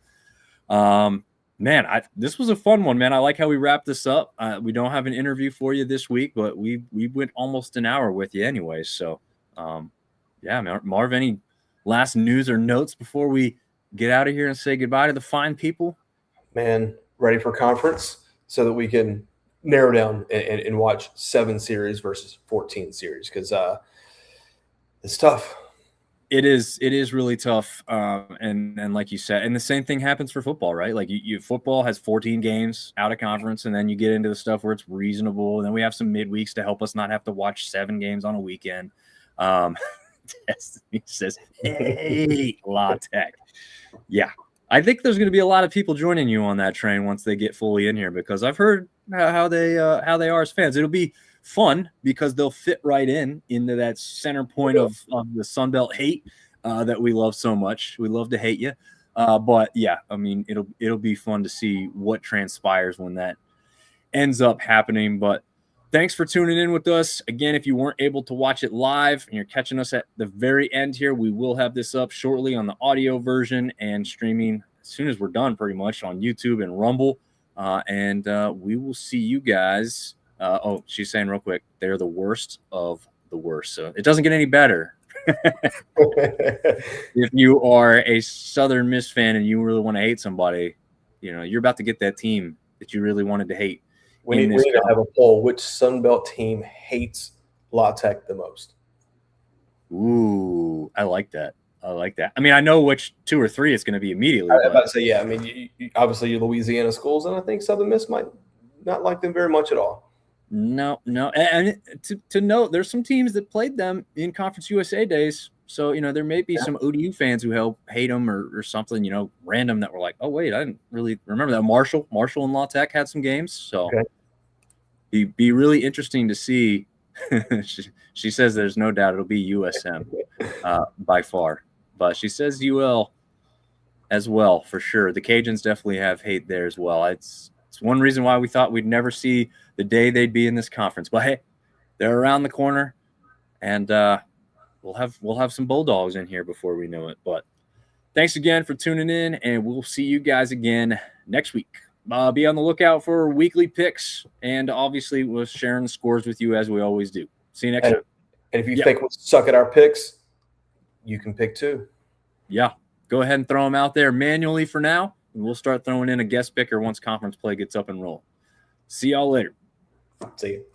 this was a fun one, man. I like how we wrapped this up. We don't have an interview for you this week, but we went almost an hour with you anyway. So, Marv, any last news or notes before we get out of here and say goodbye to the fine people? Man, ready for conference so that we can narrow down and watch 7 series versus 14 series because it's tough. It is really tough. And like you said, and the same thing happens for football, right? Like football has 14 games out of conference, and then you get into the stuff where it's reasonable. And then we have some midweeks to help us not have to watch 7 games on a weekend. Destiny says, hey, La Tech. Yeah, I think there's going to be a lot of people joining you on that train once they get fully in here, because I've heard how they are as fans. It'll be fun because they'll fit right into that center point of the Sunbelt hate that we love so much. We love to hate you. But yeah, I mean, it'll be fun to see what transpires when that ends up happening. But thanks for tuning in with us. Again, if you weren't able to watch it live and you're catching us at the very end here, we will have this up shortly on the audio version and streaming as soon as we're done, pretty much, on YouTube and Rumble. And we will see you guys. Oh, she's saying real quick, they're the worst of the worst. So it doesn't get any better. If you are a Southern Miss fan and you really want to hate somebody, you're about to get that team that you really wanted to hate. We need to have a poll. Which Sunbelt team hates La Tech the most? Ooh, I like that. I mean, I know which 2 or 3 it's going to be immediately. I was about to say, yeah. I mean, obviously your Louisiana schools, and I think Southern Miss might not like them very much at all. No. And to note, there's some teams that played them in Conference USA days. So, there may be some ODU fans who hate them or something, random, that were like, oh, wait, I didn't really remember that. Marshall and La Tech had some games. So be really interesting to see. She says there's no doubt it'll be USM by far. But she says UL as well, for sure. The Cajuns definitely have hate there as well. It's one reason why we thought we'd never see the day they'd be in this conference. But hey, they're around the corner, and we'll have some Bulldogs in here before we know it. But thanks again for tuning in, and we'll see you guys again next week. Be on the lookout for weekly picks, and obviously we're sharing the scores with you as we always do. See you next time. And if you think we'll suck at our picks, you can pick too. Yeah, go ahead and throw them out there manually for now. And we'll start throwing in a guest picker once conference play gets up and rolling. See y'all later. See you.